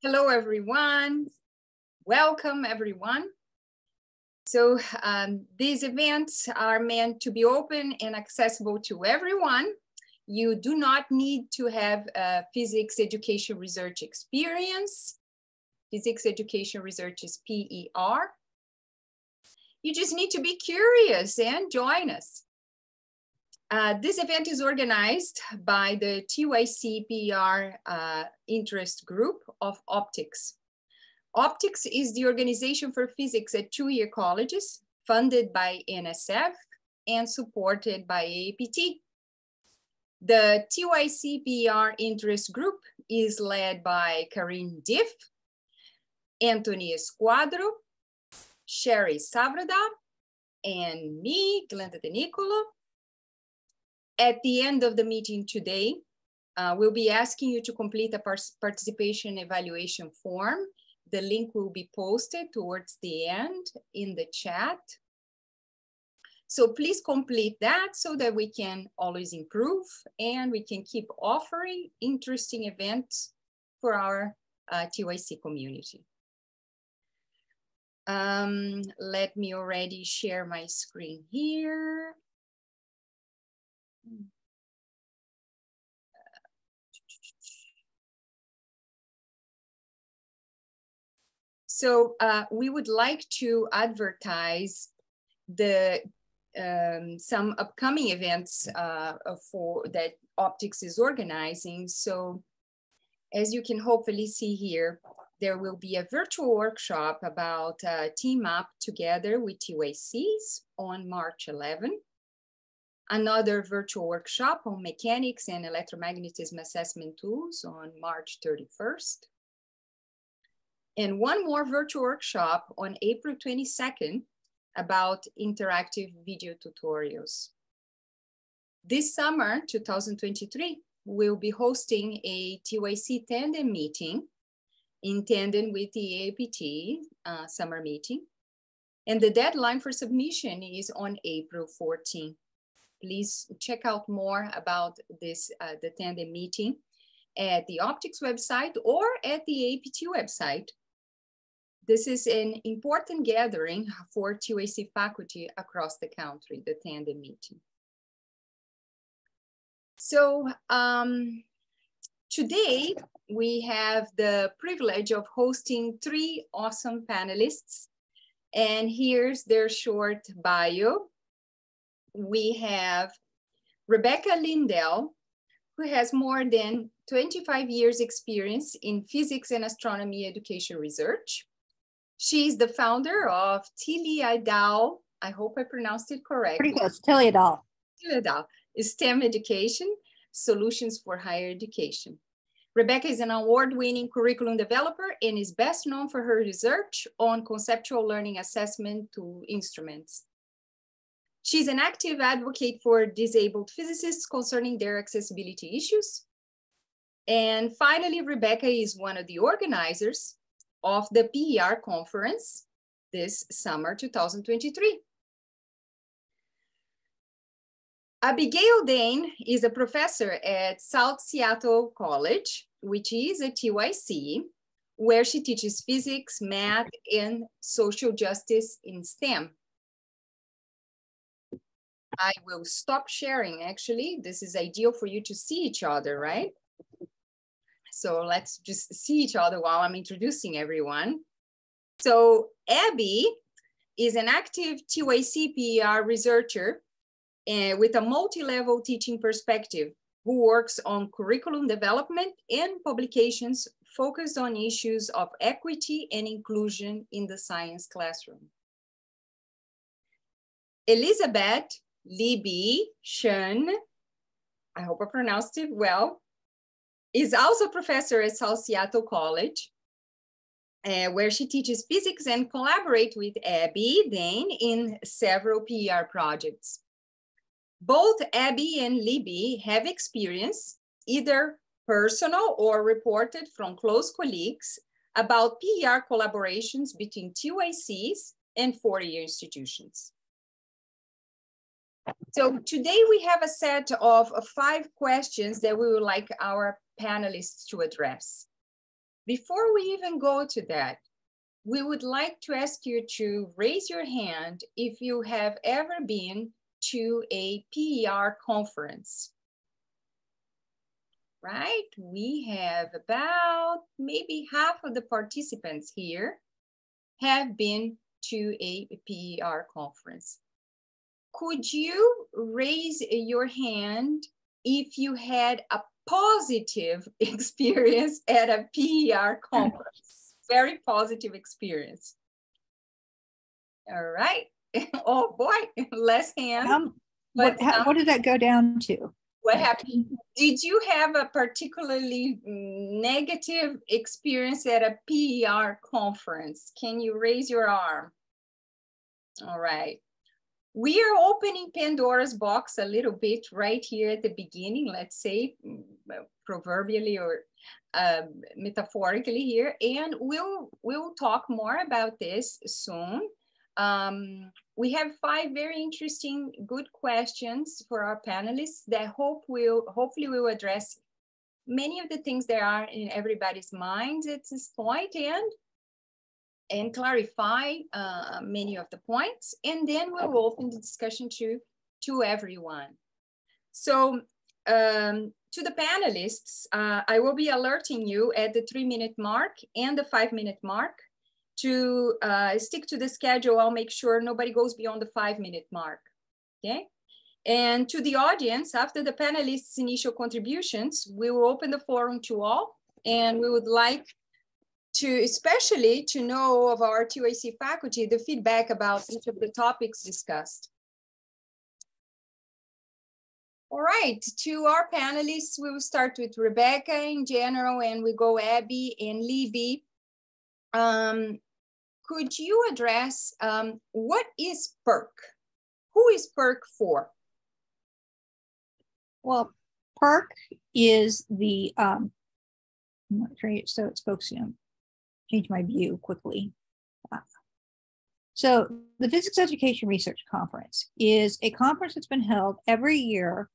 Hello, everyone. Welcome, everyone. So these events are meant to be open and accessible to everyone. You do not need to have physics education research experience. Physics education research is PER. You just need to be curious and join us. This event is organized by the OPTYC PER interest group of OPTYCs. OPTYCs is the organization for physics at two-year colleges, funded by NSF and supported by AAPT. The OPTYC PER interest group is led by Karim Diff, Anthony Esquadro, Sherry Savrada, and me, Glenda De Nicolo. At the end of the meeting today, we'll be asking you to complete a participation evaluation form. The link will be posted towards the end in the chat. So please complete that so that we can always improve and we can keep offering interesting events for our OPTYC community. Let me already share my screen here. So we would like to advertise the some upcoming events for that OPTYCs is organizing. So as you can hopefully see here, there will be a virtual workshop about team up together with OPTYCs on March 11. Another virtual workshop on mechanics and electromagnetism assessment tools on March 31st. And one more virtual workshop on April 22nd about interactive video tutorials. This summer, 2023, we'll be hosting a OPTYC tandem meeting in tandem with the AAPT summer meeting. And the deadline for submission is on April 14th. Please check out more about this, the tandem meeting at the OPTYCs website or at the AAPT website. This is an important gathering for OPTYC faculty across the country, the tandem meeting. So today we have the privilege of hosting three awesome panelists. And here's their short bio. We have Rebecca Lindell, who has more than 25 years experience in physics and astronomy education research. She's the founder of Tiliadal, I hope I pronounced it correctly. Pretty good, Tiliadal. Tiliadal, STEM Education, Solutions for Higher Education. Rebecca is an award-winning curriculum developer and is best known for her research on conceptual learning assessment to instruments. She's an active advocate for disabled physicists concerning their accessibility issues. And finally, Rebecca is one of the organizers of the PER conference this summer 2023. Abigail Dane is a professor at South Seattle College, which is a OPTYC, where she teaches physics, math, and social justice in STEM. I will stop sharing, actually. This is ideal for you to see each other, right? So let's just see each other while I'm introducing everyone. So Abby is an active OPTYC PER researcher with a multi-level teaching perspective who works on curriculum development and publications focused on issues of equity and inclusion in the science classroom. Elizabeth Libby Shun, I hope I pronounced it well, is also a professor at South Seattle College, where she teaches physics and collaborates with Abby Dane in several PER projects. Both Abby and Libby have experience, either personal or reported from close colleagues, about PER collaborations between OPTYCs and four-year institutions. So today we have a set of 5 questions that we would like our panelists to address. before we even go to that, we would like to ask you to raise your hand if you have ever been to a PER conference. Right? We have about maybe half of the participants here have been to a PER conference. Could you raise your hand if you had a positive experience at a PER conference? Very positive experience. All right. Oh boy, less hands. What did that go down to? What happened? Did you have a particularly negative experience at a PER conference? Can you raise your arm? All right. We are opening Pandora's box a little bit right here at the beginning, let's say, proverbially or metaphorically here, and we'll talk more about this soon. We have 5 very interesting, good questions for our panelists that hopefully will address many of the things that are in everybody's minds at this point and clarify many of the points, and then we'll open the discussion to everyone. So to the panelists, I will be alerting you at the 3-minute mark and the 5-minute mark to stick to the schedule. I'll make sure nobody goes beyond the 5-minute mark, okay? And to the audience, after the panelists' initial contributions, we will open the forum to all, and we would like to, especially to know of our OPTYC faculty, the feedback about each of the topics discussed. All right, to our panelists, we will start with Rebecca in general, and we go Abby and Libby. Could you address what is PERC? Who is PERC for? Well, PERC is the, I'm not sure, so it's focusing, change my view quickly. So the Physics Education Research Conference is a conference that's been held every year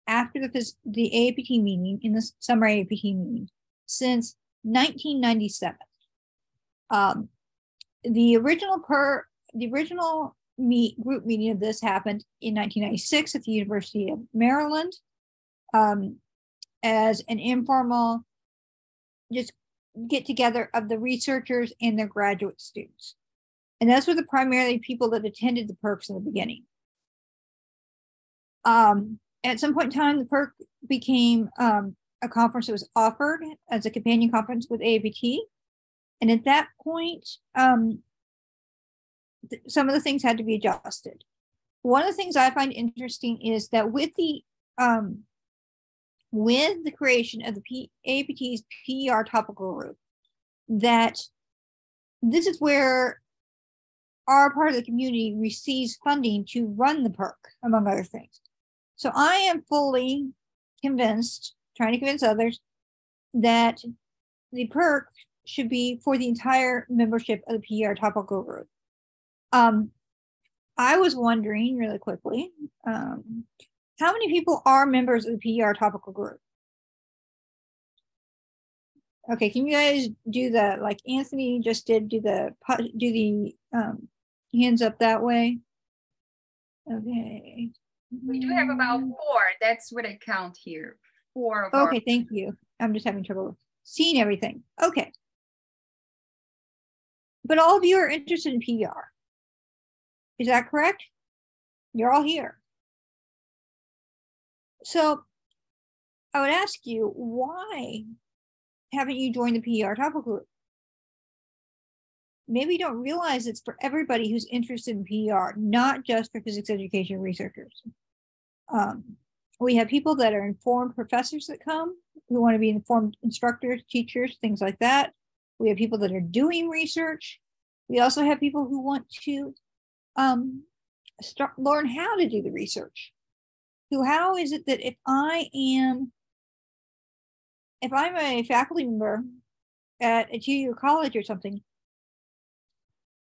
after the AAPT meeting, in the summer AAPT meeting, since 1997. The original group meeting of this happened in 1996 at the University of Maryland as an informal just get together of the researchers and their graduate students. And those were the primarily people that attended the PERCs in the beginning. At some point in time, the PERC became a conference that was offered as a companion conference with AAPT. And at that point, some of the things had to be adjusted. One of the things I find interesting is that with the creation of the AAPT's PER topical group, that this is where our part of the community receives funding to run the PERC, among other things. So I am fully convinced, trying to convince others, that the PERC should be for the entire membership of the PER topical group. I was wondering really quickly, how many people are members of the PER topical group? Okay, can you guys do the, like Anthony just did, do the hands up that way? Okay. We do have about 4. That's what I count here. 4 of Okay, thank you. I'm just having trouble seeing everything. Okay. But all of you are interested in PER. Is that correct? You're all here. So I would ask you, why haven't you joined the PER topical group? Maybe you don't realize it's for everybody who's interested in PER, not just for physics education researchers. We have people that are informed professors that come, who want to be informed instructors, teachers, things like that. We have people that are doing research. We also have people who want to learn how to do the research. So how is it that if I'm a faculty member at a 2-year college or something,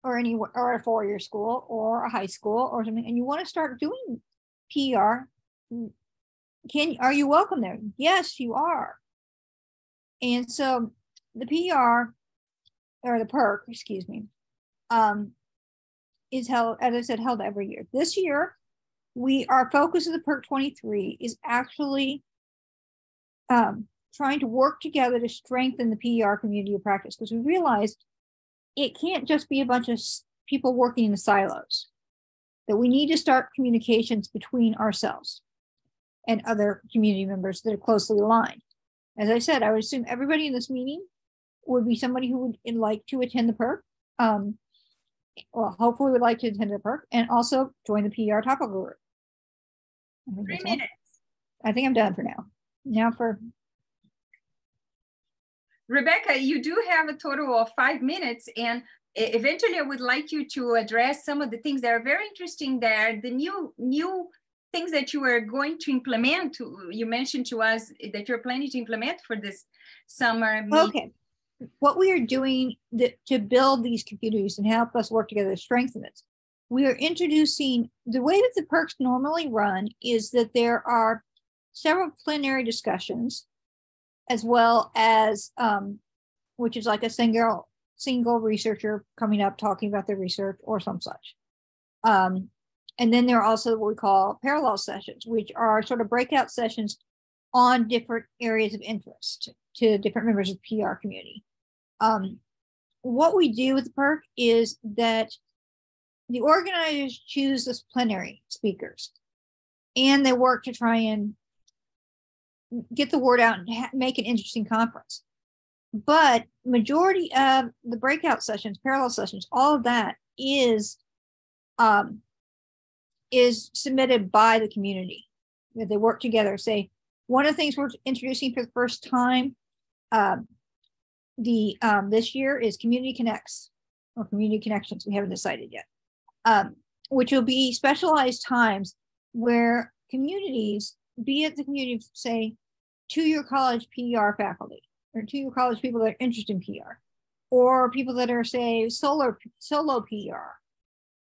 or a 4-year school or a high school or something, and you want to start doing PER, are you welcome there? Yes, you are. And so the PER, or the PERC, excuse me, is held, as I said, held every year. This year, our focus of the PERC23 is actually trying to work together to strengthen the PER community of practice, because we realized it can't just be a bunch of people working in the silos, that we need to start communications between ourselves and other community members that are closely aligned. As I said, I would assume everybody in this meeting would be somebody who would like to attend the PERC, well, hopefully would like to attend the PERC and also join the PER topical group. 3 minutes. I think I'm done for now. Now for Rebecca, you do have a total of 5 minutes, and eventually I would like you to address some of the things that are very interesting there, the new things that you are going to implement. You mentioned to us that you're planning to implement for this summer. Okay. What we are doing to build these communities and help us work together to strengthen it, we are introducing, the way that the PERCs normally run is that there are several plenary discussions, as well as, which is like a single researcher coming up talking about their research or some such. And then there are also what we call PERLOC sessions, which are sort of breakout sessions on different areas of interest to different members of the PR community. What we do with the PERC is that the organizers choose this plenary speakers, and they work to try and get the word out and make an interesting conference. But majority of the breakout sessions, parallel sessions, all of that is submitted by the community. That they work together. Say, one of the things we're introducing for the first time this year is Community Connects or Community Connections. We haven't decided yet, which will be specialized times where communities, be it the community, say, two-year college PER faculty, or two-year college people that are interested in PR, or people that are, say, solo PR,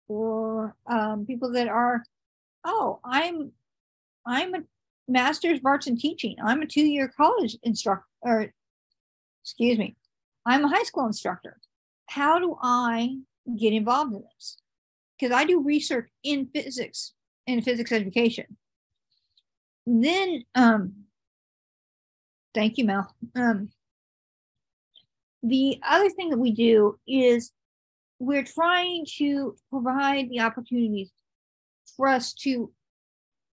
or people that are, oh, I'm a master's of arts in teaching. I'm a two-year college instructor, or excuse me, I'm a high school instructor. How do I get involved in this? Because I do research in physics and physics education. Then, thank you, Mel. The other thing that we do is we're trying to provide the opportunities for us to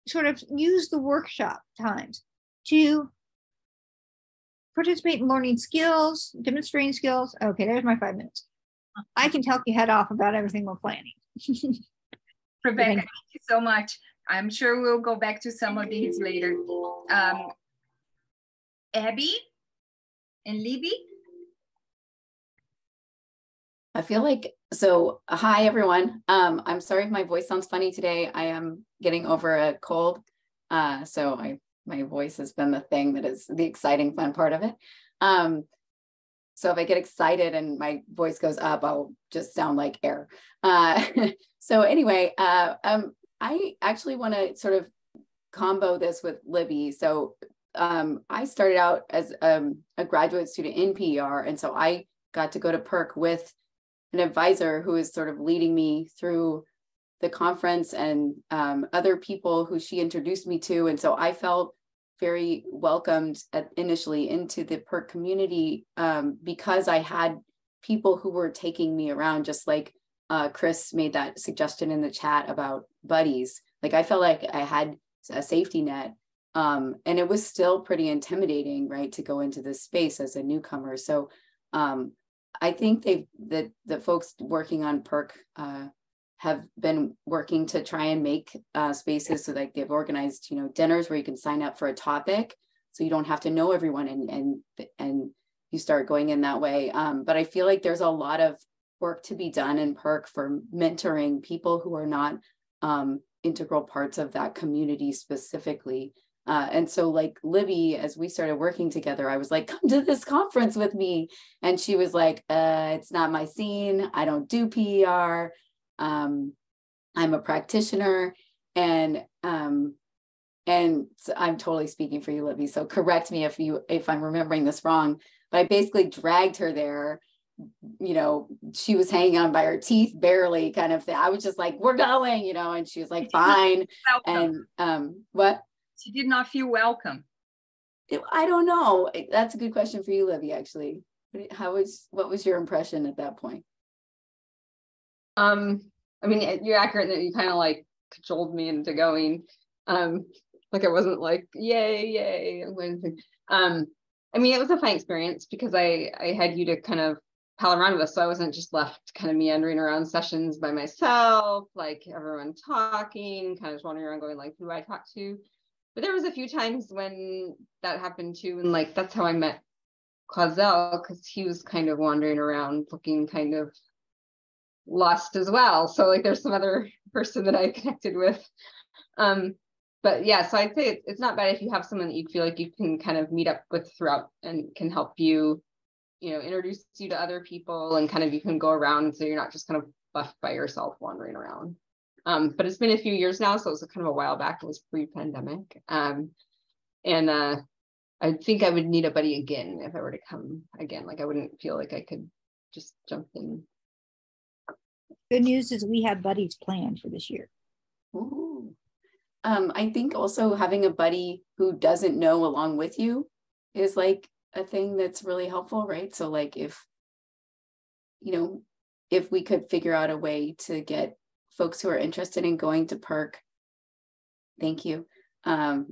sort of use the workshop times to participate in learning skills, demonstrating skills. Okay, there's my 5 minutes. I can tell you head off about everything we're planning. Rebecca, thank you so much. I'm sure we'll go back to some of these later. Abby and Libby? I feel like, so hi everyone. I'm sorry if my voice sounds funny today. I am getting over a cold. So my voice has been the thing that is the exciting fun part of it. So if I get excited and my voice goes up, I'll just sound like air. So anyway, I actually want to sort of combo this with Libby. So I started out as a graduate student in PER. And so I got to go to PERC with an advisor who is sort of leading me through the conference and other people who she introduced me to. And so I felt very welcomed initially into the PERC community because I had people who were taking me around, just like Chris made that suggestion in the chat about buddies. Like I felt like I had a safety net, and it was still pretty intimidating, right, to go into this space as a newcomer. So I think the folks working on PERC have been working to try and make spaces so like they've organized, dinners where you can sign up for a topic, so you don't have to know everyone and you start going in that way. But I feel like there's a lot of work to be done in PERC for mentoring people who are not integral parts of that community specifically. And so like Libby, as we started working together, I was like, come to this conference with me. And she was like, it's not my scene. I don't do PER. I'm a practitioner. And and so I'm totally speaking for you, Libby, so correct me if I'm remembering this wrong, but I basically dragged her there. You know, she was hanging on by her teeth barely, kind of thing. I was just like, we're going, you know, and she was like, fine. And what? She did not feel welcome. I don't know. That's a good question for you, Libby, actually. What was your impression at that point? I mean, you're accurate that you kind of like cajoled me into going. Like I wasn't like, yay. I mean, it was a fun experience because I had you to kind of pal around with us. So I wasn't just left kind of meandering around sessions by myself, like everyone talking, kind of just wandering around going like, who do I talk to? But there was a few times when that happened too. And like, that's how I met Clazel, because he was kind of wandering around looking kind of lost as well. So like there's some other person that I connected with. But yeah, so I'd say it's not bad if you have someone that you feel like you can kind of meet up with throughout and can help you, you know, introduce you to other people, and kind of you can go around so you're not just kind of left by yourself wandering around. But it's been a few years now, so it was kind of a while back. It was pre-pandemic. And I think I would need a buddy again if I were to come again. Like I wouldn't feel like I could just jump in. Good news is we have buddies planned for this year. Ooh. I think also having a buddy who doesn't know along with you is like a thing that's really helpful, right? So like if we could figure out a way to get folks who are interested in going to PERC, thank you. I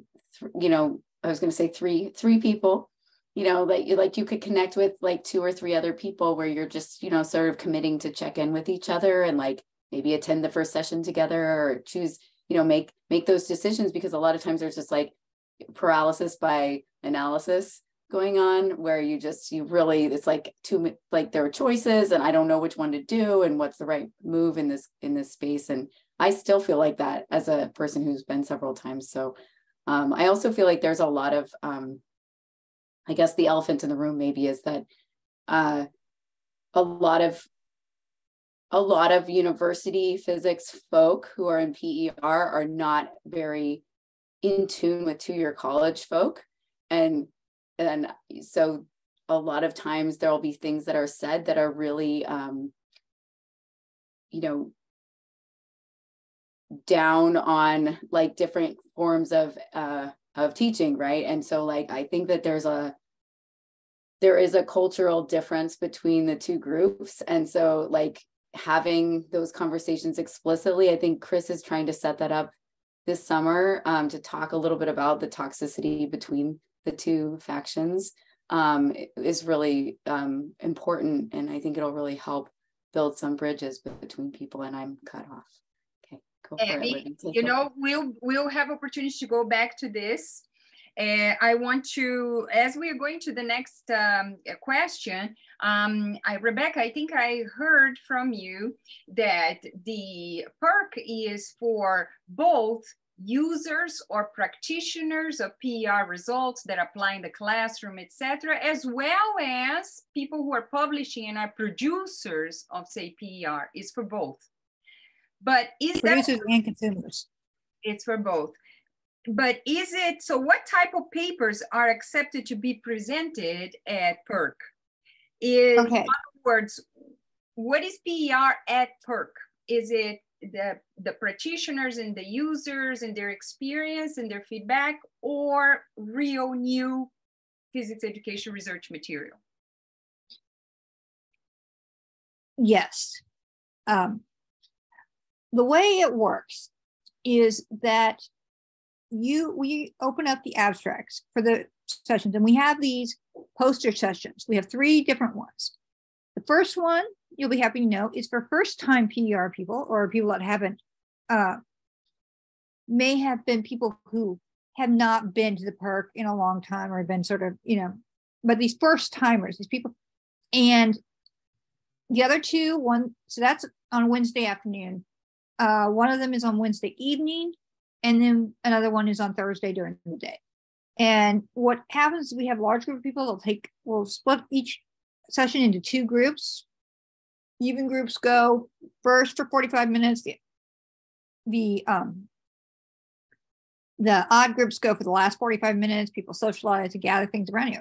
was going to say three people, you know, that you could connect with like 2 or 3 other people where you're just, you know, sort of committing to check in with each other and like maybe attend the first session together or choose, you know, make those decisions, because a lot of times there's just like paralysis by analysis going on where it's like there are choices and I don't know which one to do and what's the right move in this space. And I still feel like that as a person who's been several times. So I also feel like there's a lot of, I guess the elephant in the room maybe is that a lot of university physics folk who are in PER are not very in tune with 2-year college folk. And so a lot of times there'll be things that are said that are really, down on like different forms of teaching, right? And so like I think that there is a cultural difference between the 2 groups, and so like having those conversations explicitly, I think Chris is trying to set that up this summer to talk a little bit about the toxicity between the 2 factions is really important, and I think it'll really help build some bridges between people. And I'm cut off. Go for it, Libby. You know, we'll have opportunities to go back to this. I want to, as we are going to the next question, Rebecca, I think I heard from you that the PERC is for both users or practitioners of PER results that apply in the classroom, etc., as well as people who are publishing and are producers of, say, PER. Is for both. But is producers and consumers? It's for both. But is it, so what type of papers are accepted to be presented at PERC? In other words, what is PER at PERC? Is it the practitioners and the users and their experience and their feedback, or real new physics education research material? Yes. The way it works is that we open up the abstracts for the sessions, and we have these poster sessions. We have 3 different ones. The first one, you'll be happy to know, is for first-time PER people, or people that haven't, may have been people who have not been to the PERC in a long time, or have been sort of, but these first-timers, these people. And the other 2, so that's on Wednesday afternoon. One of them is on Wednesday evening, and then another one is on Thursday during the day. And what happens is we have a large group of people. We'll split each session into 2 groups. Even groups go first for 45 minutes. The The odd groups go for the last 45 minutes. People socialize and gather things around you.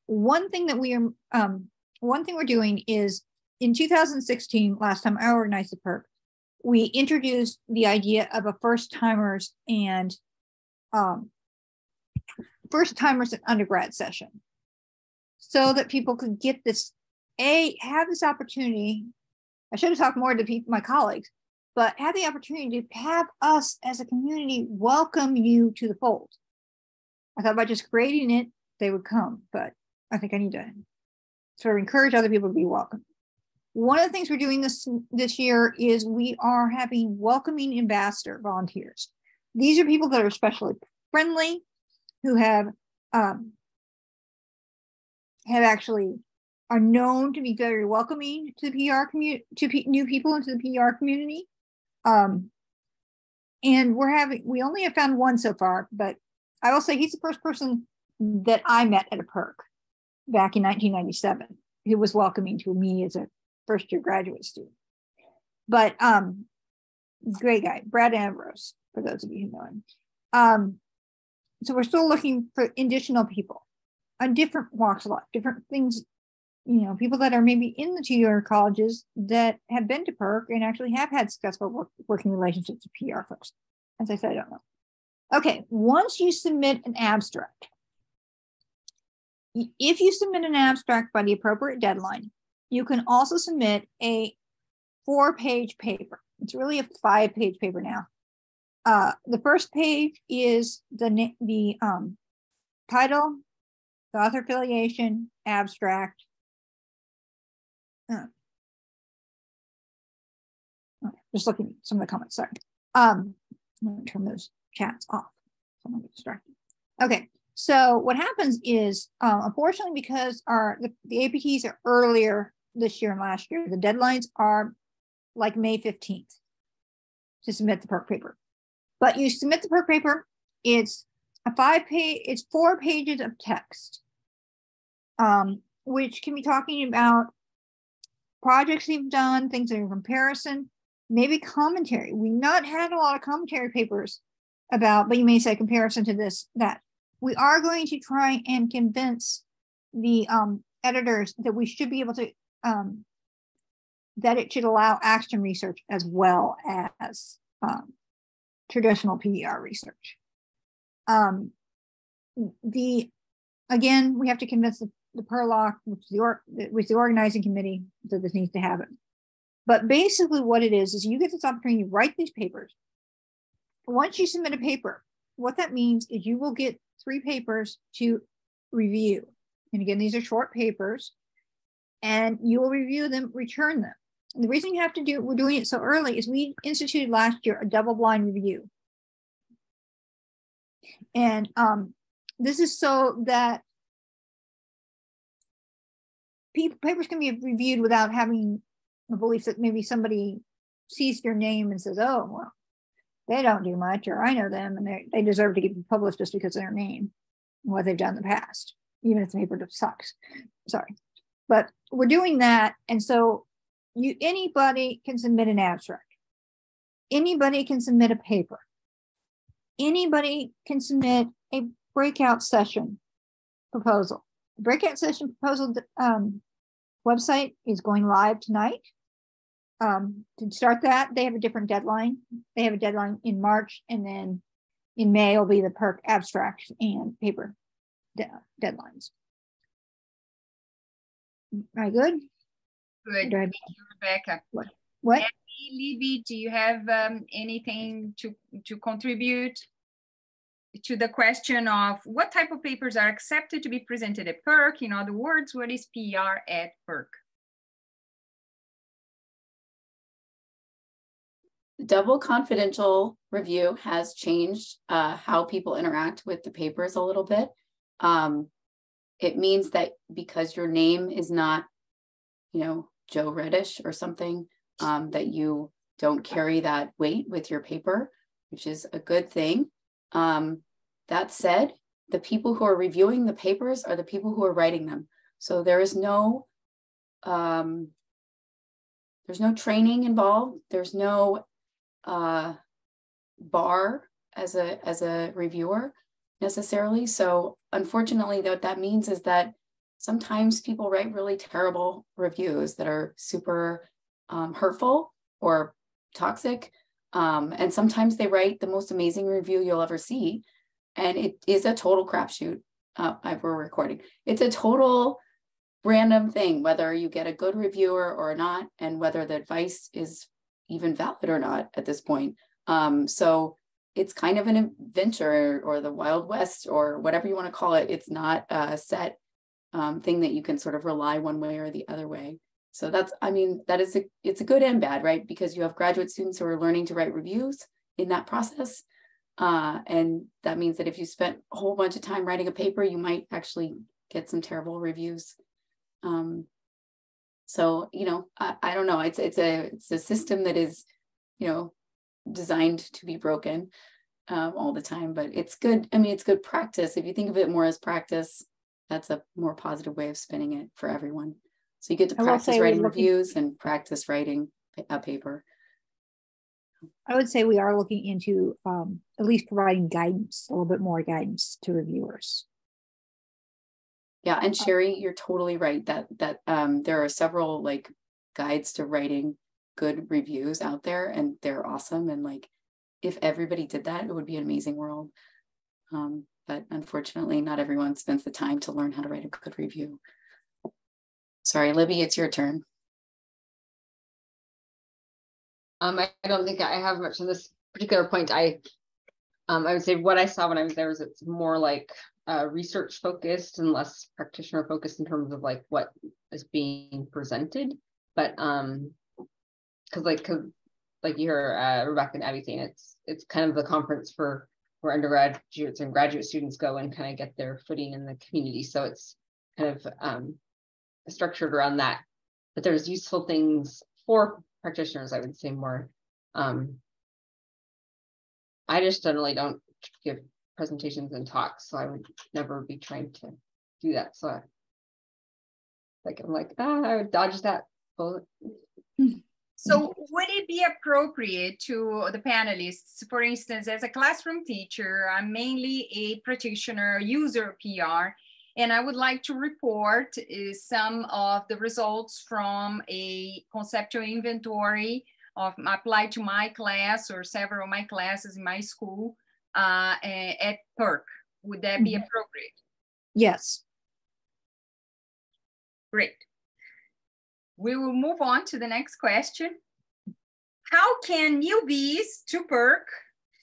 One thing we're doing is in 2016, last time I organized the PERC, we introduced the idea of a first timers and undergrad session, so that people could get this, have this opportunity. I should have talked more to my colleagues, but have the opportunity to have us as a community welcome you to the fold. I thought by just creating it, they would come, but I think I need to sort of encourage other people to be welcome. One of the things we're doing this year is we are having welcoming ambassador volunteers. These are people that are especially friendly, who have actually are known to be very welcoming to the PR community, to new people into the PR community. And we only have found one so far, but I will say he's the first person that I met at a PERC back in 1997, who was welcoming to me as a first-year graduate student. But great guy, Brad Ambrose, for those of you who know him. So we're still looking for additional people on different walks of life, different things, people that are maybe in the two-year colleges that have been to PERC and actually have had successful working relationships with PR folks. As I said, I don't know. Okay, once you submit an abstract, if you submit an abstract by the appropriate deadline, you can also submit a 4-page paper. It's really a 5-page paper now. The first page is the title, the author affiliation, abstract. Just looking at some of the comments, sorry. I'm going to turn those chats off. So I'm going to get distracted. Okay, so what happens is, unfortunately, because the APTs are earlier this year and last year, the deadlines are like May 15th to submit the PERC paper. But you submit the PERC paper, it's a 5-page, it's 4 pages of text, which can be talking about projects you've done, things in comparison, maybe commentary. We've not had a lot of commentary papers about, but you may say comparison to this, that. We are going to try and convince the editors that we should be able to, that it should allow action research as well as traditional PER research. Again, we have to convince the PERLOC, which is the organizing committee, that this needs to happen. But basically what it is you get this opportunity to write these papers. Once you submit a paper, what that means is you will get 3 papers to review. And again, these are short papers, and you will review them, return them. And the reason you have to we're doing it so early is we instituted last year a double-blind review. And this is so that papers can be reviewed without having a belief that maybe somebody sees your name and says, oh, well, they don't do much, or I know them, and they deserve to get published just because of their name and what they've done in the past, even if the paper sucks. Sorry. But we're doing that, and so anybody can submit an abstract. Anybody can submit a paper. Anybody can submit a breakout session proposal. The breakout session proposal website is going live tonight. To start that, they have a different deadline. They have a deadline in March, and then in May will be the PERC abstract and paper deadlines. All right, good? Good. Thank you, Rebecca. What? Abby, Libby, do you have anything to contribute to the question of what type of papers are accepted to be presented at PERC? In other words, what is PR at PERC? The double confidential review has changed how people interact with the papers a little bit. It means that because your name is not, Joe Reddish or something, that you don't carry that weight with your paper, which is a good thing. That said, the people who are reviewing the papers are the people who are writing them. So there is no, there's no training involved. There's no bar as a reviewer necessarily. So unfortunately, what that means is that sometimes people write really terrible reviews that are super hurtful or toxic. And sometimes they write the most amazing review you'll ever see. And it is a total crapshoot. We're recording. It's a total random thing, whether you get a good reviewer or not, and whether the advice is even valid or not at this point. So it's kind of an adventure or the Wild West or whatever you want to call it. It's not a set thing that you can sort of rely one way or the other way. So that's, I mean, it's a good and bad, right? Because you have graduate students who are learning to write reviews in that process. And that means that if you spent a whole bunch of time writing a paper, you might actually get some terrible reviews. So, you know, I don't know. It's a system that is, you know, designed to be broken all the time, but it's good. I mean, it's good practice. If you think of it more as practice, that's a more positive way of spinning it for everyone. So you get to practice writing reviews and practice writing a paper. I would say we are looking into at least providing guidance, a little bit more guidance to reviewers. Yeah, and Sherry, you're totally right that there are several like guides to writing good reviews out there, and they're awesome. And like, if everybody did that, it would be an amazing world. But unfortunately, not everyone spends the time to learn how to write a good review. Sorry, Libby, it's your turn. I don't think I have much on this particular point. I would say what I saw when I was there was it's more like research focused and less practitioner focused in terms of like what is being presented. But because like you hear Rebecca and Abby saying, it's kind of the conference for where undergraduates and graduate students go and kind of get their footing in the community. So it's kind of structured around that. But there's useful things for practitioners, I would say more. I just generally don't give presentations and talks, so I would never be trying to do that. So I'm like, I would dodge that bullet. So would it be appropriate to the panelists, for instance, as a classroom teacher, I'm mainly a practitioner user PR, and I would like to report some of the results from a conceptual inventory of applied to my class or several of my classes in my school at PERC. Would that be appropriate? Yes. Great. We will move on to the next question. How can newbies to PERC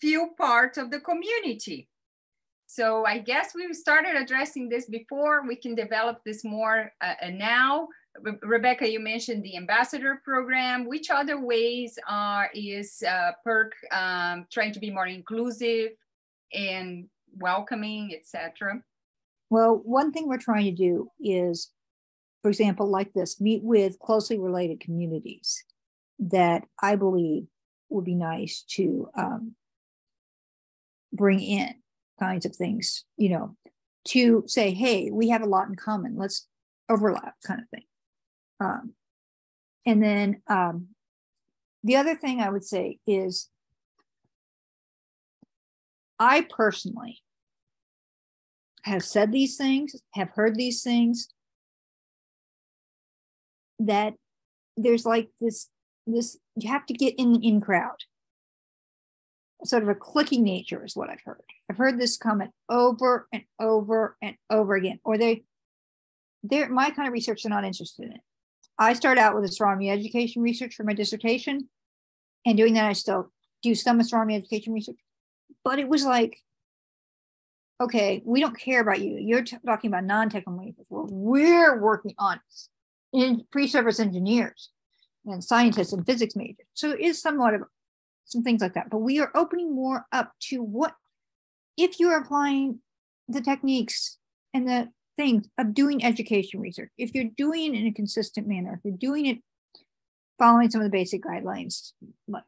feel part of the community? So I guess we started addressing this before. We can develop this more now. Rebecca, you mentioned the ambassador program. Which other ways is PERC trying to be more inclusive and welcoming, etc.? Well, one thing we're trying to do is, for example, like this, meet with closely related communities that I believe would be nice to bring in kinds of things, you know, to say, hey, we have a lot in common. Let's overlap kind of thing. And then the other thing I would say is I personally have said these things, have heard these things, that there's like this, you have to get in the in crowd. Sort of a cliquey nature is what I've heard. I've heard this comment over and over and over again, or they're my kind of research they're not interested in it. I started out with astronomy education research for my dissertation, and doing that I still do some astronomy education research, but it was like, okay, we don't care about you. You're talking about non-technical research. Well, we're working on in pre-service engineers and scientists and physics majors. So it is somewhat of some things like that, but we are opening more up to what, if you're applying the techniques and the things of doing education research, if you're doing it in a consistent manner, if you're doing it following some of the basic guidelines,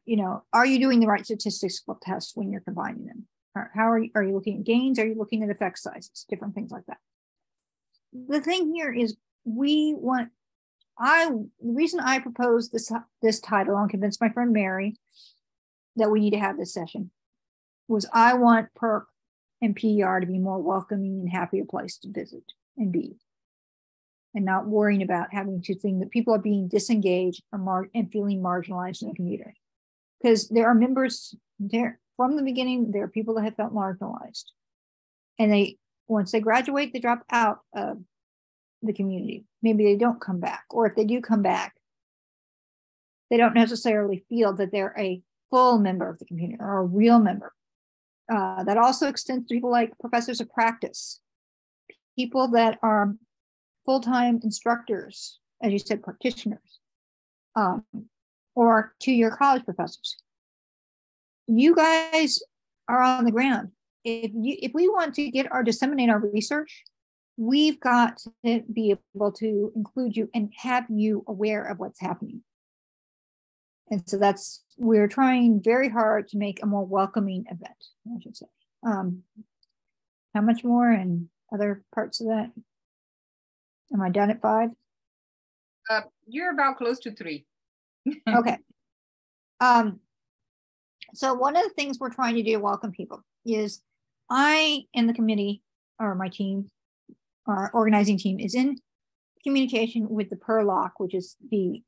you know, are you doing the right statistical tests when you're combining them? How are you looking at gains? Are you looking at effect sizes? Different things like that. The thing here is the reason I proposed this title and convinced my friend Mary that we need to have this session was I want PERC and PER to be more welcoming and happier place to visit and be, and not worrying about having to think that people are being disengaged and feeling marginalized in the community. Because there are members there from the beginning, there are people that have felt marginalized. And once they graduate, they drop out of the community. Maybe they don't come back, or if they do come back, they don't necessarily feel that they're a full member of the community or a real member. That also extends to people like professors of practice, people that are full-time instructors, as you said, practitioners, or to your college professors. You guys are on the ground. If we want to disseminate our research, we've got to be able to include you and have you aware of what's happening. And so we're trying very hard to make a more welcoming event, I should say. How much more and other parts of that? Am I done at 5? You're about close to 3. Okay. So one of the things we're trying to do to welcome people is I and the committee, or my team, our organizing team, is in communication with the PERLOC, which is the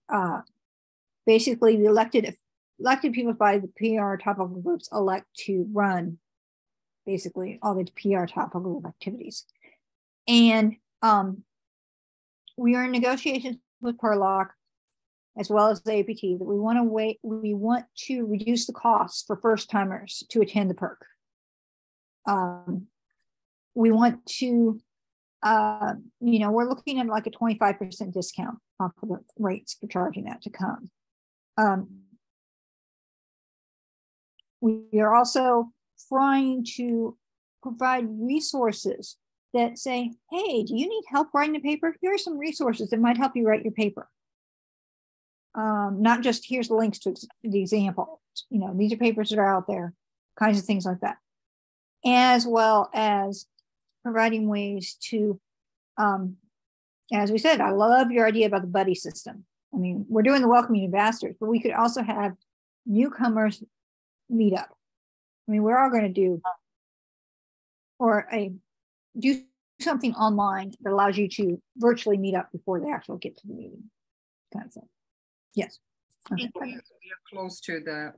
basically the elected people by the PR topical groups elect to run basically all the PR topical group activities. And we are in negotiations with PERLOC as well as the AAPT that we want to reduce the costs for first timers to attend the PERC. We want to, we're looking at like a 25% discount off of the rates for charging that to come. We are also trying to provide resources that say, hey, do you need help writing a paper? Here are some resources that might help you write your paper. Not just here's the links to the example. These are papers that are out there, kinds of things like that. As well as providing ways to, as we said, I love your idea about the buddy system. I mean, we're doing the welcoming ambassadors, but we could also have newcomers meet up. I mean, we're all going to do, do something online that allows you to virtually meet up before they actually get to the meeting, kind of thing. Yes. Okay. We are close to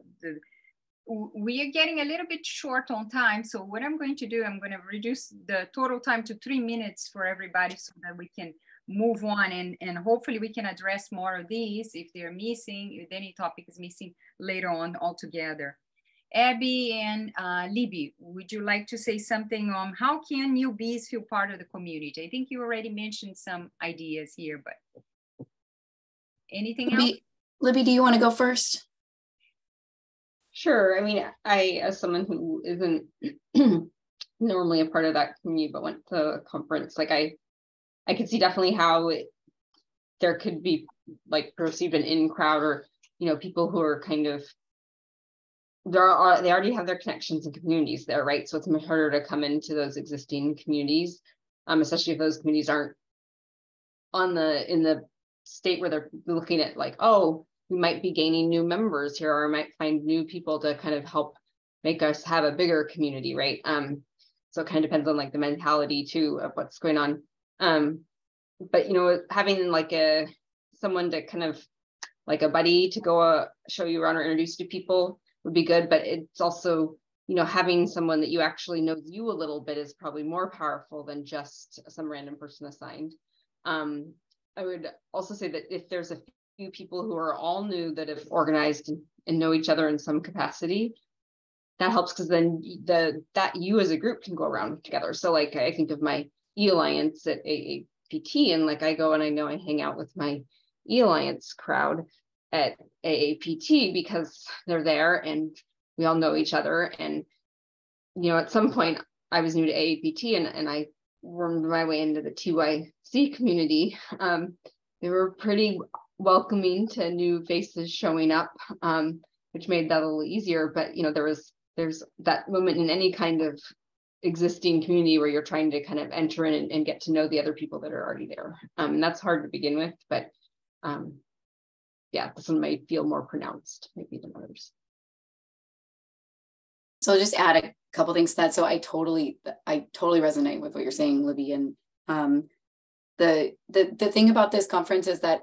we are getting a little bit short on time. So what I'm going to do, I'm going to reduce the total time to 3 minutes for everybody so that we can move on and hopefully we can address more of these if they're missing, if any topic is missing later on altogether. Abby and Libby, would you like to say something on how can newbies feel part of the community? I think you already mentioned some ideas here, but anything else? Libby, do you want to go first? Sure. I mean, as someone who isn't normally a part of that community, but went to a conference, like I could see definitely how there could be like perceived an in crowd or, people who are kind of, they already have their connections and communities there, right? So it's much harder to come into those existing communities, especially if those communities aren't in the state where they're looking at like, oh, we might be gaining new members here, or might find new people to kind of help make us have a bigger community, right? So it kind of depends on like the mentality too of what's going on. But having like someone to kind of like a buddy to go show you around or introduce you to people would be good. But it's also, having someone that you actually knows you a little bit is probably more powerful than just some random person assigned. I would also say that if there's a few people who are all new that have organized and know each other in some capacity, that helps because then that you as a group can go around together. So like I think of my E-Alliance at AAPT, and like I go and I know I hang out with my E-Alliance crowd at AAPT because they're there and we all know each other. And at some point I was new to AAPT and I wormed my way into the TYC community. They were pretty welcoming to new faces showing up, which made that a little easier. But there's that moment in any kind of existing community where you're trying to kind of enter in and get to know the other people that are already there. And that's hard to begin with, but this one might feel more pronounced maybe than others. So I'll just add couple things to that. So I totally resonate with what you're saying, Libby. And the thing about this conference is that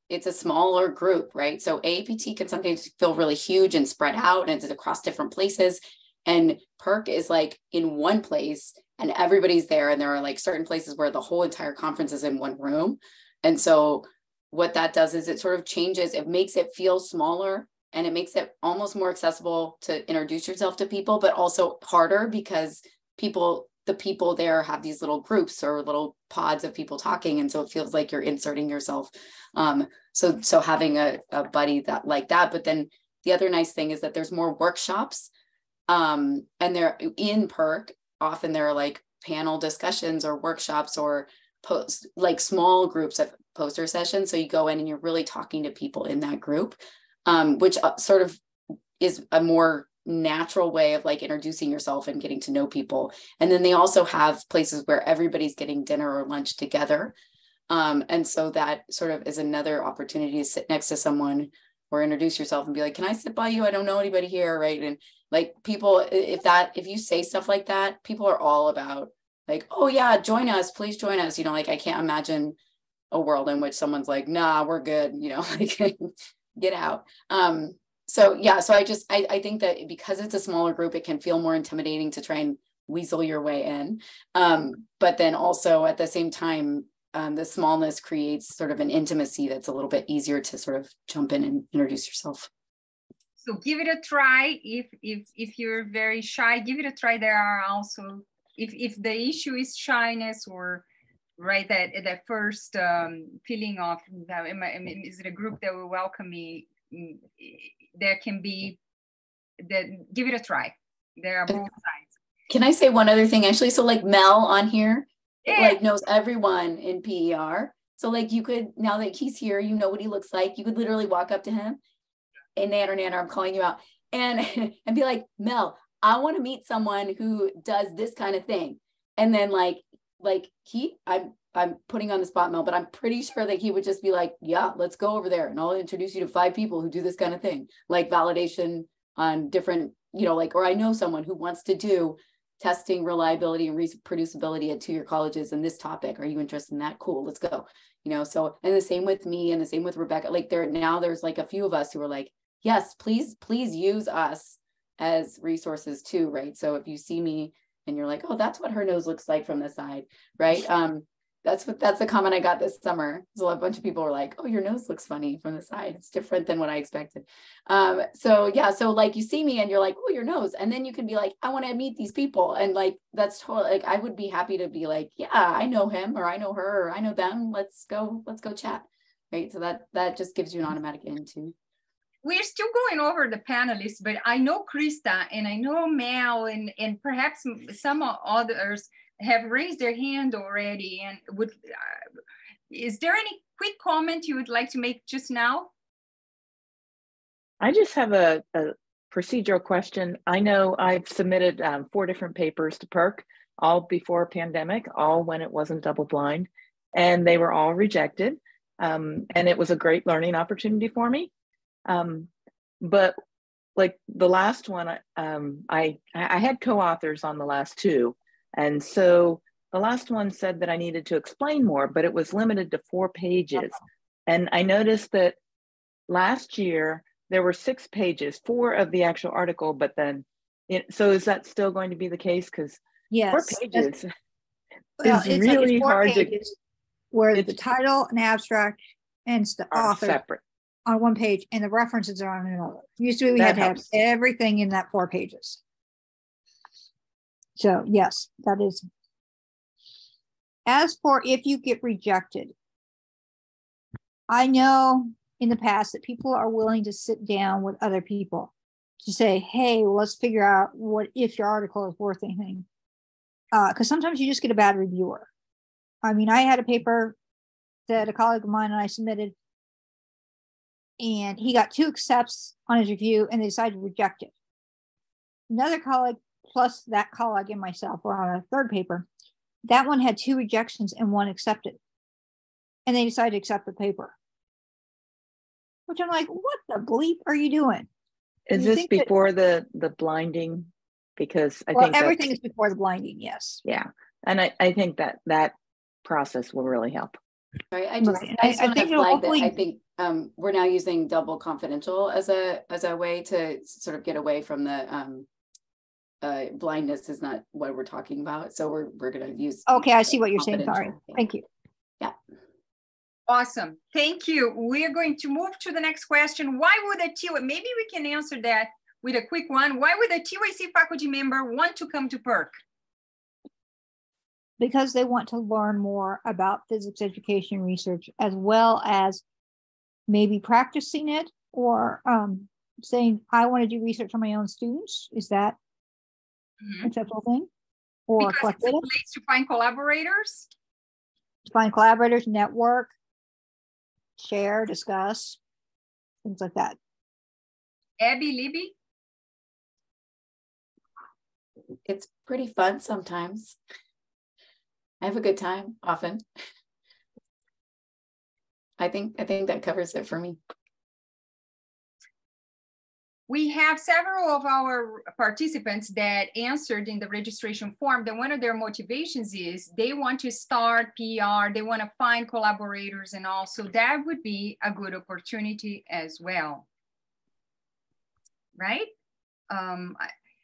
it's a smaller group, right? So AAPT can sometimes feel really huge and spread out, and it's across different places. And PERC is like in one place and everybody's there. And there are like certain places where the whole entire conference is in one room. And so what that does is it sort of changes, it makes it feel smaller, and it makes it almost more accessible to introduce yourself to people, but also harder because the people there have these little groups or little pods of people talking. And so it feels like you're inserting yourself. So having a buddy like that, but then the other nice thing is that there's more workshops, and they're in PERC. Often there are like panel discussions or workshops or like small groups of poster sessions. So you go in and you're really talking to people in that group, which sort of is a more natural way of like introducing yourself and getting to know people. And then they also have places where everybody's getting dinner or lunch together. And so that sort of is another opportunity to sit next to someone or introduce yourself and be like, can I sit by you? I don't know anybody here, right? And like people, if you say stuff like that, people are all about like, oh yeah, join us, please join us. You know, like I can't imagine a world in which someone's like, nah, we're good, you know, like get out. So yeah, so I think that because it's a smaller group, it can feel more intimidating to try and weasel your way in. But then also at the same time, the smallness creates sort of an intimacy that's a little bit easier to sort of jump in and introduce yourself. So give it a try. If you're very shy, give it a try. There are also, if the issue is shyness or right that first feeling of is it a group that will welcome me, there can be that. Give it a try. There are both sides. Can I say one other thing actually? So like Mel on here, like knows everyone in PER. So like you could, now that he's here, you know what he looks like. You could literally walk up to him and Nana, I'm calling you out, and be like, Mel, I want to meet someone who does this kind of thing. And then I'm putting on the spot, Mel, but I'm pretty sure that he would just be like, yeah, let's go over there and I'll introduce you to 5 people who do this kind of thing, like validation on different, you know, like, or I know someone who wants to do testing reliability and reproducibility at 2-year colleges in this topic. Are you interested in that? Cool, let's go. You know, so, and the same with me and the same with Rebecca, like there's like a few of us who are like, yes, please use us as resources too, right? So if you see me and you're like, oh, that's what her nose looks like from the side, right? That's the comment I got this summer. So a bunch of people were like, oh, your nose looks funny from the side. It's different than what I expected. So yeah, so like you see me and you're like, oh, your nose. And then you can be like, I want to meet these people. And like, that's totally, like, I would be happy to be like, yeah, I know him or I know her or I know them. Let's go chat, right? So that just gives you an automatic in too. We're still going over the panelists, but I know Krista and I know Mel and perhaps some others have raised their hand already. And is there any quick comment you would like to make just now? I just have a procedural question. I know I've submitted 4 different papers to PERC, all before pandemic, all when it wasn't double blind, and they were all rejected. And it was a great learning opportunity for me. But like the last one, I had co-authors on the last 2. And so the last one said that I needed to explain more, but it was limited to 4 pages. And I noticed that last year there were 6 pages, 4 of the actual article, but then, so is that still going to be the case? Because yes, 4 pages it's really like 4 hard pages to, where the title and abstract and the author separate on 1 page and the references are on another. Used to be we had to have everything in that 4 pages. So yes, that is. As for if you get rejected, I know in the past that people are willing to sit down with other people to say, hey, well, let's figure out what if your article is worth anything. Because sometimes you just get a bad reviewer. I mean, I had a paper that a colleague of mine and I submitted, and he got 2 accepts on his review and they decided to reject it. Another colleague plus that colleague and myself were on a 3rd paper. That one had 2 rejections and 1 accepted. And they decided to accept the paper. Which I'm like, what the bleep are you doing? Is this before the blinding because I Well, think everything is before the blinding, yes. Yeah. And I think that process will really help. Sorry, I just want to flag that I think we're now using double confidential as a way to sort of get away from the blindness is not what we're talking about. So we're going to use. Okay, I see what you're saying. Sorry. Thank you. Yeah. Awesome. Thank you. We are going to move to the next question. Why would a TYC, maybe we can answer that with a quick one. Why would a TYC faculty member want to come to PERC? Because they want to learn more about physics education research, as well as maybe practicing it or saying, I want to do research on my own students. Is that an acceptable thing? Or because it's a place to find collaborators? To find collaborators, network, share, discuss, things like that. Abby, Libby? It's pretty fun sometimes. I have a good time often. I think that covers it for me. We have several of our participants that answered in the registration form that one of their motivations is they want to start PR, they want to find collaborators, and also that would be a good opportunity as well, right?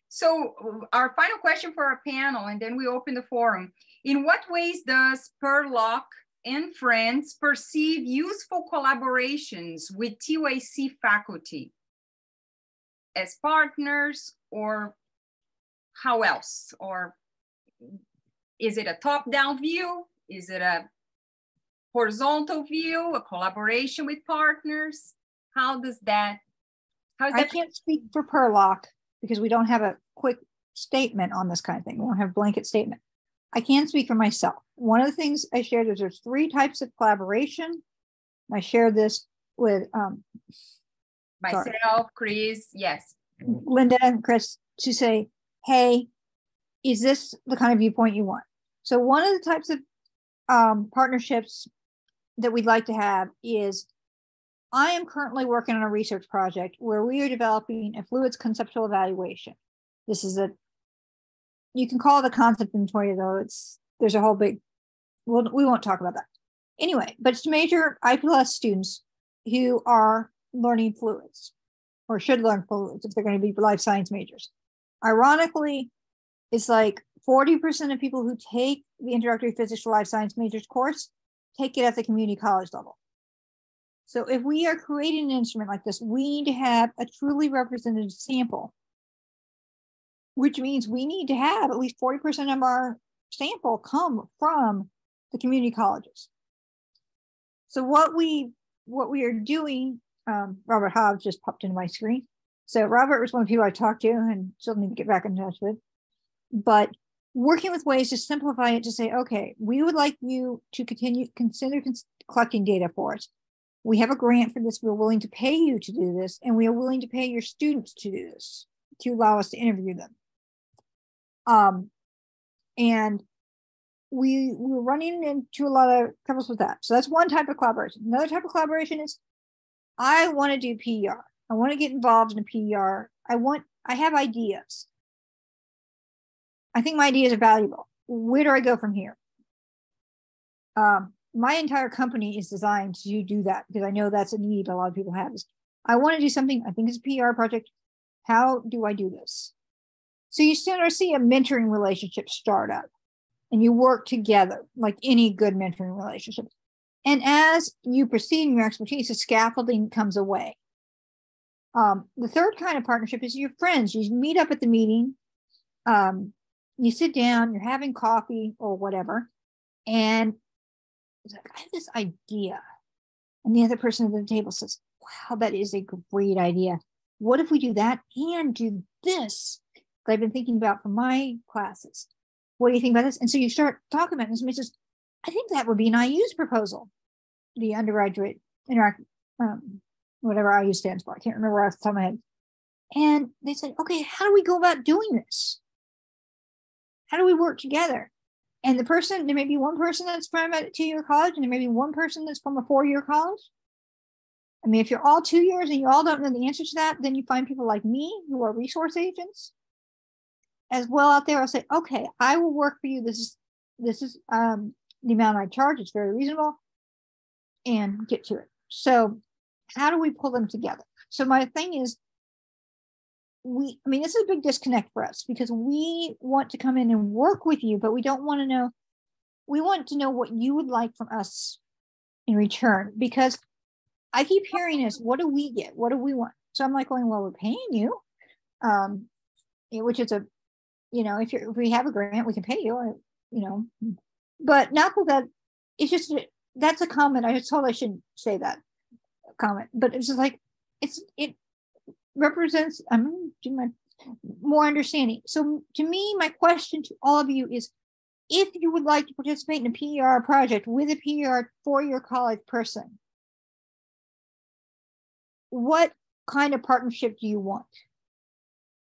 So our final question for our panel, and then we open the forum. In what ways does PERLOC and friends perceive useful collaborations with TYC faculty? As partners, or how else? Or is it a top-down view? Is it a horizontal view, a collaboration with partners? How does that? I can't speak for PERLOC because we don't have a quick statement on this kind of thing. We don't have a blanket statement. I can speak for myself. One of the things I shared is there's 3 types of collaboration. I shared this with myself, Chris, yes. Linda and Chris, to say, hey, is this the kind of viewpoint you want? So one of the types of partnerships that we'd like to have is, I am currently working on a research project where we are developing a fluids conceptual evaluation. This is you can call it a concept inventory, though there's a whole big, we won't talk about that. Anyway, but it's to measure IPLS students who are learning fluids or should learn fluids if they're going to be life science majors. Ironically, it's like 40% of people who take the introductory physics for life science majors course take it at the community college level. So if we are creating an instrument like this, we need to have a truly representative sample, which means we need to have at least 40% of our sample come from the community colleges. So what we are doing, Robert Hobbs just popped into my screen. So Robert was one of the people I talked to and still need to get back in touch with. But working with ways to simplify it to say, okay, we would like you to consider collecting data for us. We have a grant for this. We're willing to pay you to do this, and we are willing to pay your students to do this, to allow us to interview them. And we were running into a lot of troubles with that. So that's one type of collaboration. Another type of collaboration is, I want to do PER. I want to get involved in a PER. I have ideas. I think my ideas are valuable. Where do I go from here? My entire company is designed to do that because I know that's a need a lot of people have. I want to do something. I think it's a PR project. How do I do this? So you start to see a mentoring relationship start up, and you work together like any good mentoring relationship. And as you proceed in your expertise, the scaffolding comes away. The third kind of partnership is your friends. You meet up at the meeting. You sit down, you're having coffee or whatever, and it's like, I have this idea. And the other person at the table says, wow, that is a great idea. What if we do that and do this that I've been thinking about for my classes? What do you think about this? And so you start talking about it, and somebody says, I think that would be an IU's proposal, the undergraduate whatever IU stands for. I can't remember off the top of my head. And they said, okay, how do we go about doing this? How do we work together? And there may be one person that's from a 2-year college, and there may be one person that's from a 4-year college. I mean, if you're all 2 years and you all don't know the answer to that, then you find people like me who are resource agents. as well out there, I'll say, okay, I will work for you. This is the amount I charge. It's very reasonable, and get to it. So how do we pull them together? So my thing is, this is a big disconnect for us, because we want to come in and work with you, but we don't want to know, we want to know what you would like from us in return, because I keep hearing this, what do we get? What do we want? So I'm like going, well, we're paying you, which is if we have a grant, we can pay you, but not that it's just, that's a comment. I was told I shouldn't say that comment, but it's just like, it represents, I'm going to do my more understanding. So to me, my question to all of you is, if you would like to participate in a PER project with a PER four-year college person, what kind of partnership do you want?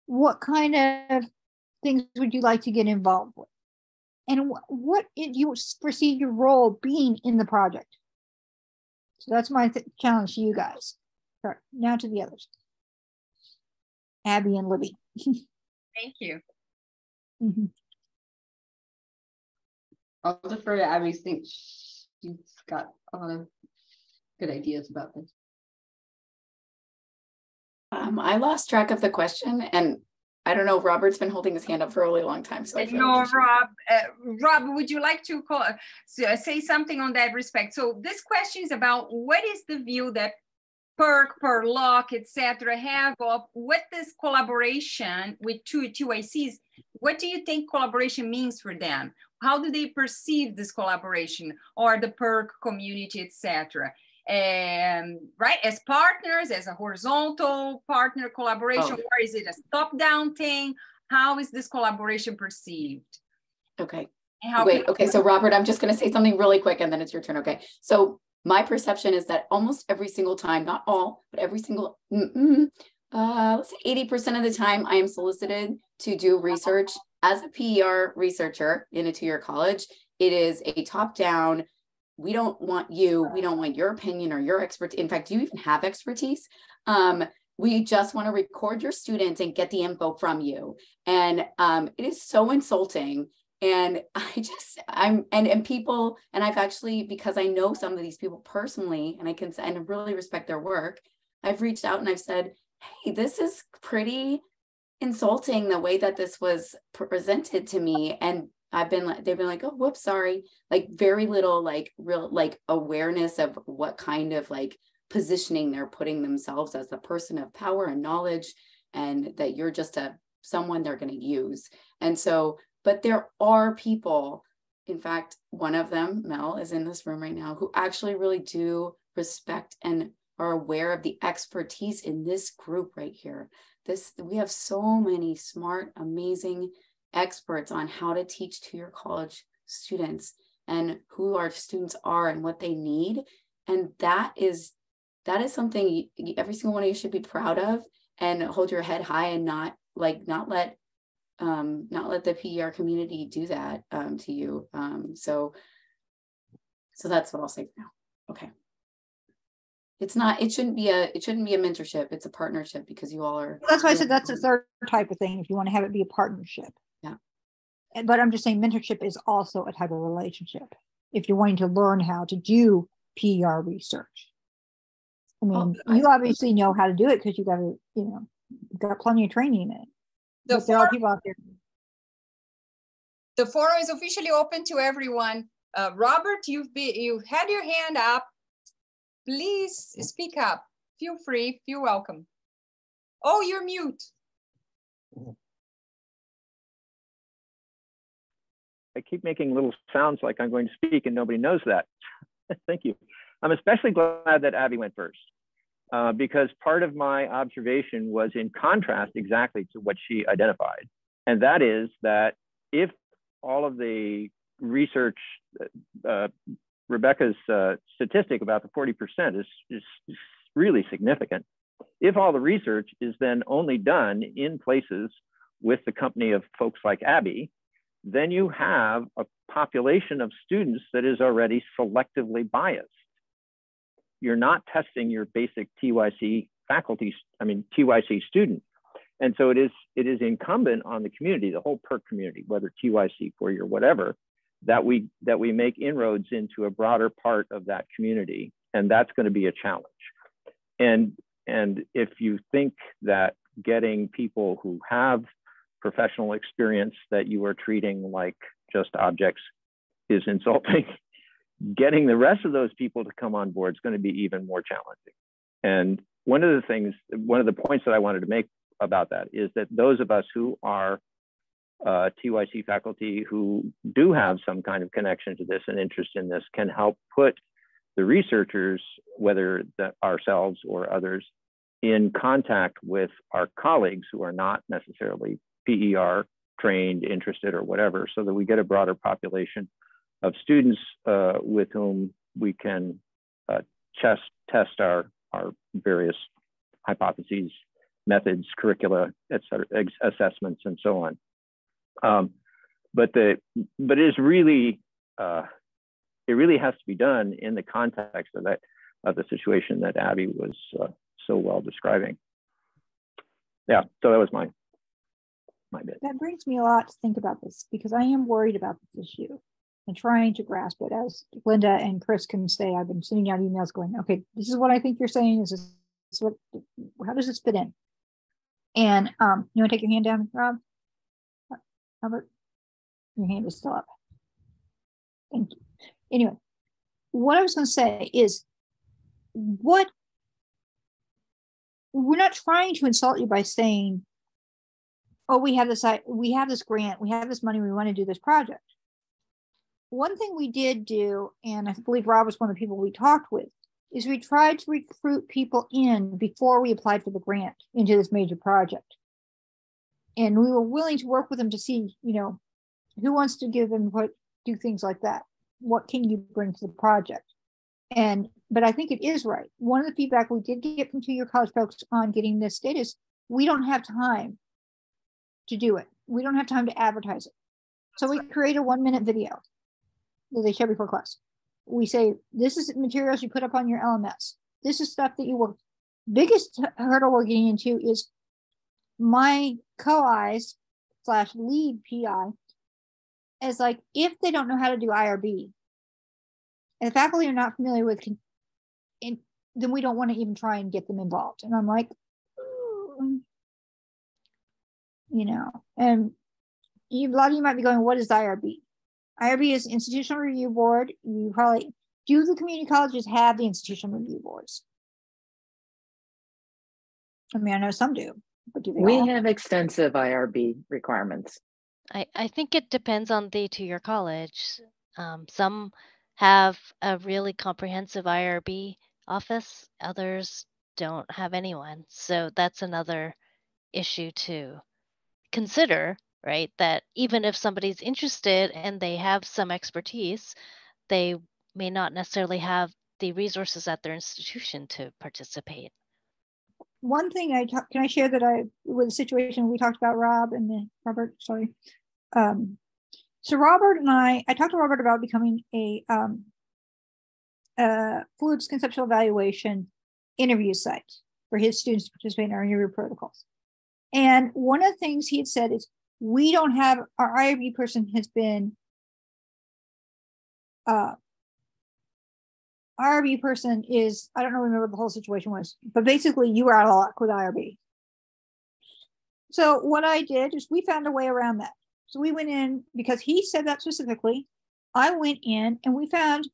What kind of things would you like to get involved with? And what do you foresee your role being in the project? So that's my challenge to you guys. All right, now to the others. Abby and Libby. Thank you. Mm-hmm. I'll defer to Abby. Think she's got a lot of good ideas about this. I lost track of the question, and I don't know. Robert's been holding his hand up for a really long time, so I feel no, Rob, would you like to say something on that respect? So this question is about what is the view that PERC, PERLOC, etc. have of what this collaboration with two OPTYCs, what do you think collaboration means for them? How do they perceive this collaboration, or the PERC community, etc.? Right, as partners, as a horizontal partner collaboration, or is it a top-down thing? How is this collaboration perceived? Okay. Okay, so Robert, I'm just going to say something really quick, and then it's your turn. Okay, so my perception is that almost every single time, not all, but every single, let's say 80% of the time, I am solicited to do research as a PER researcher in a two-year college. It is a top-down. We don't want you, we don't want your opinion or your expertise. In fact, do you even have expertise? We just want to record your students and get the info from you. And it is so insulting. And people, and I've actually, because I know some of these people personally, and I really respect their work, I've reached out and I've said, hey, this is pretty insulting the way that this was presented to me. And they've been like, oh, whoops, sorry. Like very little, real awareness of what kind of positioning they're putting themselves as the person of power and knowledge, and that you're just someone they're going to use. And so, but there are people, in fact, one of them, Mel, is in this room right now, who actually really do respect and are aware of the expertise in this group right here. We have so many smart, amazing experts on how to teach two-year college students and who our students are and what they need. And that is something every single one of you should be proud of, and hold your head high, and not let the PER community do that to you. So that's what I'll say for now. Okay. It shouldn't be a mentorship. It's a partnership, because you all are. That's why I said that's a third type of thing. If you want to have it be a partnership. Yeah. But I'm just saying mentorship is also a type of relationship. If you're wanting to learn how to do PER research. I mean, you obviously know how to do it because you got plenty of training in it. But there are people out there. The forum is officially open to everyone. Robert, you've had your hand up. Please speak up. Feel free. Feel welcome. Oh, you're mute. I keep making little sounds like I'm going to speak, and nobody knows that. Thank you. I'm especially glad that Abby went first, because part of my observation was in contrast exactly to what she identified. And that is that if all of the research, Rebecca's statistic about the 40% is really significant. If all the research is then only done in places with the company of folks like Abby, then you have a population of students that is already selectively biased. You're not testing your basic TYC faculty, TYC student. And so it is incumbent on the community, the whole PERC community, whether TYC, 4-year, whatever, that we make inroads into a broader part of that community. And that's going to be a challenge. And if you think that getting people who have professional experience that you are treating like just objects is insulting, getting the rest of those people to come on board is going to be even more challenging. And one of the points that I wanted to make about that is that those of us who are TYC faculty who do have some kind of connection to this and interest in this can help put the researchers, whether ourselves or others, in contact with our colleagues who are not necessarily PER trained, interested, or whatever, so that we get a broader population of students with whom we can test our various hypotheses, methods, curricula, et cetera, assessments, and so on. But it is really, it really has to be done in the context of the situation that Abby was so well describing. Yeah, so that was my bit. That brings me a lot to think about this, because I am worried about this issue and trying to grasp it. As Linda and Chris can say, I've been sending out emails going, okay, this is what I think you're saying. How does this fit in? And you want to take your hand down, Rob? Robert, your hand is still up. Thank you. Anyway, what I was going to say is, we're not trying to insult you by saying, oh, we have this grant, we have this money, we want to do this project. One thing we did do, and I believe Rob was one of the people we talked with, is we tried to recruit people in before we applied for the grant into this major project. And we were willing to work with them to see, who wants to give input, do things like that. What can you bring to the project? But I think it is right. One of the feedback we did get from 2-year college folks on getting this data is we don't have time to do it. We don't have time to advertise it. So we create a 1-minute video that they share before class. We say, this is materials you put up on your LMS. This is stuff that you work. Biggest hurdle we're getting into is my co-Is / lead PI is like, if they don't know how to do IRB and the faculty are not familiar with, then we don't want to even try and get them involved. And I'm like, and a lot of you might be going, what is IRB? IRB is Institutional Review Board. You probably, do the community colleges have the institutional review boards? I mean, I know some do, but do they all? We have extensive IRB requirements. I think it depends on the 2-year college. Some have a really comprehensive IRB office. Others don't have anyone. So that's another issue to consider, right? That even if somebody's interested and they have some expertise, they may not necessarily have the resources at their institution to participate. One thing can I share that with a situation we talked about, Rob and Robert, sorry. So Robert and I talked to Robert about becoming a fluids conceptual evaluation interview site for his students to participate in our interview protocols. And one of the things he had said is, we don't have, our IRB person has been, IRB person is, I don't remember what the whole situation was, but basically you were out of luck with IRB. So what I did is we found a way around that. So we went in, because he said that specifically, I went in and we found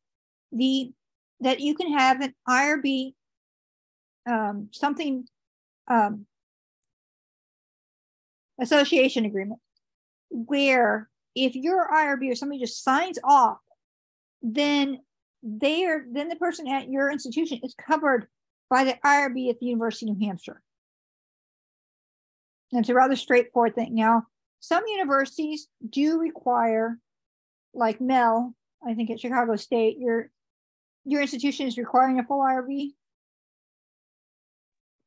that you can have an IRB association agreement, where if your IRB or somebody just signs off, then the person at your institution is covered by the IRB at the University of New Hampshire. And it's a rather straightforward thing. Now, some universities do require, like Mel, I think at Chicago State, your institution is requiring a full IRB.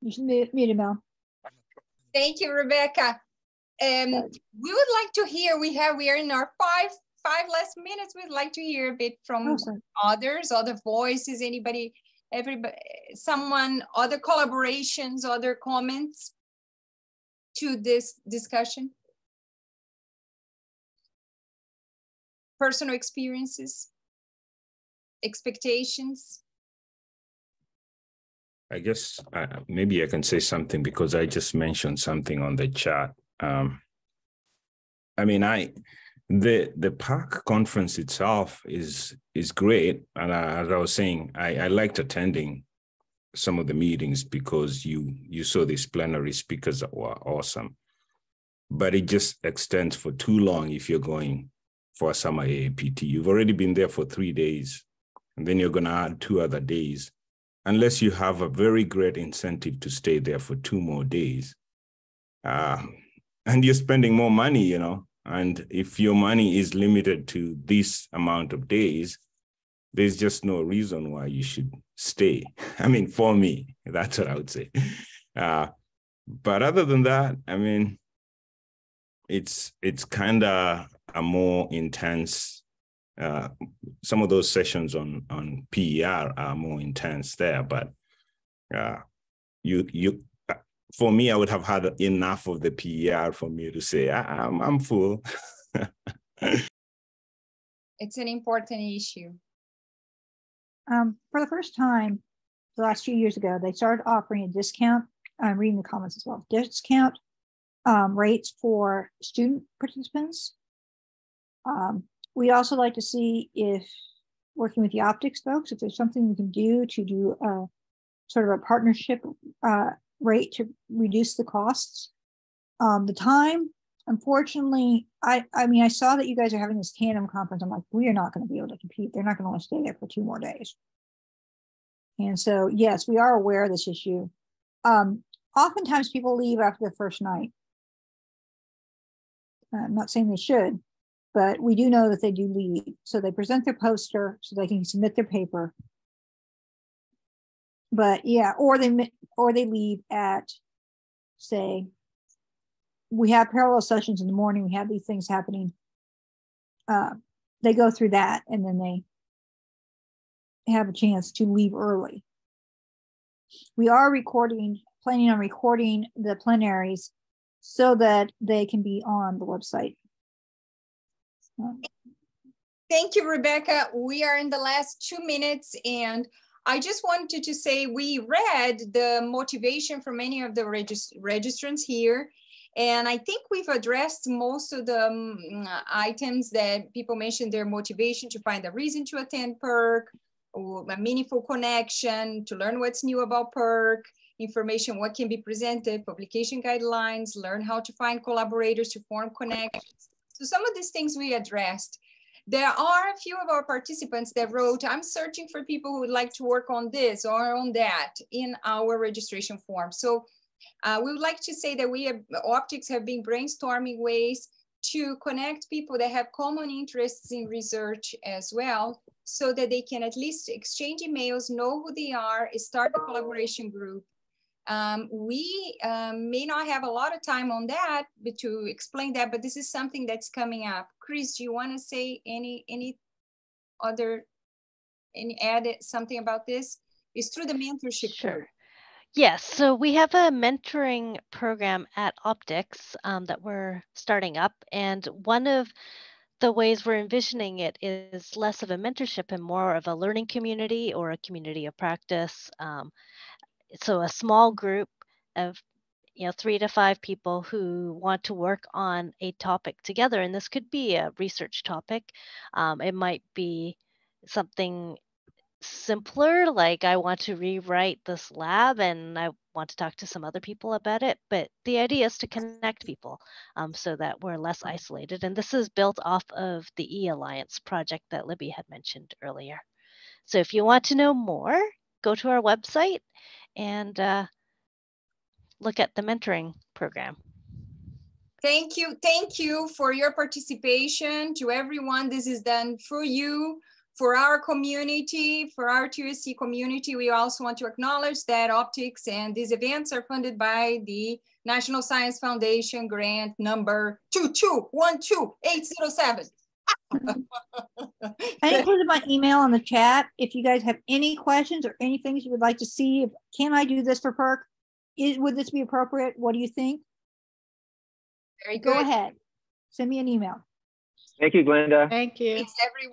You should mute it, Mel. Thank you, Rebecca. We would like to hear, we are in our five last minutes. We'd like to hear a bit from others, other voices, everybody, someone, other collaborations, other comments. to this discussion? Personal experiences, expectations? I guess maybe I can say something because I just mentioned something on the chat. I mean, the PERC conference itself is great, and as I was saying, I liked attending some of the meetings because you saw these plenary speakers that were awesome, but it just extends for too long if you're going for a summer AAPT. You've already been there for 3 days, and then you're going to add 2 other days, unless you have a very great incentive to stay there for 2 more days. And you're spending more money, you know, and if your money is limited to this amount of days, there's just no reason why you should stay. I mean, for me, that's what I would say. But other than that, I mean, it's kind of a more intense, some of those sessions on PER are more intense there, but for me, I would have had enough of the PER for me to say, I'm full. It's an important issue. For the first time, the last few years ago, they started offering a discount. I'm reading the comments as well. Discount rates for student participants. We'd also like to see if, working with the optics folks, if there's something we can do to do a sort of a partnership rate to reduce the costs. The time, unfortunately, I mean, I saw that you guys are having this tandem conference. I'm like, we are not going to be able to compete. They're not going to want to stay there for 2 more days. And so, yes, we are aware of this issue. Oftentimes people leave after the first night. I'm not saying they should, but we do know that they do leave. So they present their poster so they can submit their paper. But yeah, or they leave at, say, we have parallel sessions in the morning, we have these things happening. They go through that and then they have a chance to leave early. We are planning on recording the plenaries so that they can be on the website. Thank you, Rebecca. We are in the last 2 minutes, and I just wanted to say we read the motivation for many of the registrants here, and I think we've addressed most of the items that people mentioned, their motivation to find a reason to attend PERC, a meaningful connection, to learn what's new about PERC, information, what can be presented, publication guidelines, learn how to find collaborators to form connections. So some of these things we addressed. There are a few of our participants that wrote, I'm searching for people who would like to work on this or on that in our registration form. So we would like to say that we Optics have been brainstorming ways to connect people that have common interests in research as well, so that they can at least exchange emails, know who they are, start a collaboration group. We may not have a lot of time on that to explain that, but this is something that's coming up. Chris, do you want to say add something about this? It's through the mentorship. Sure. Yes, so we have a mentoring program at Optics that we're starting up, and one of the ways we're envisioning it is less of a mentorship and more of a learning community or a community of practice. So a small group of 3 to 5 people who want to work on a topic together, and this could be a research topic. It might be something simpler, like I want to rewrite this lab and I want to talk to some other people about it. But the idea is to connect people so that we're less isolated. And this is built off of the E-Alliance project that Libby had mentioned earlier. So if you want to know more, go to our website and look at the mentoring program. Thank you for your participation. To everyone, this is done for you, for our community, for our TUSC community. We also want to acknowledge that Optics and these events are funded by the National Science Foundation grant number 2212807. I included my email on the chat. If you guys have any questions or any things you would like to see, can I do this for PERC? Would this be appropriate? What do you think? Very Go good. ahead. Send me an email. Thank you, Glenda. Thank you. Thanks, everyone.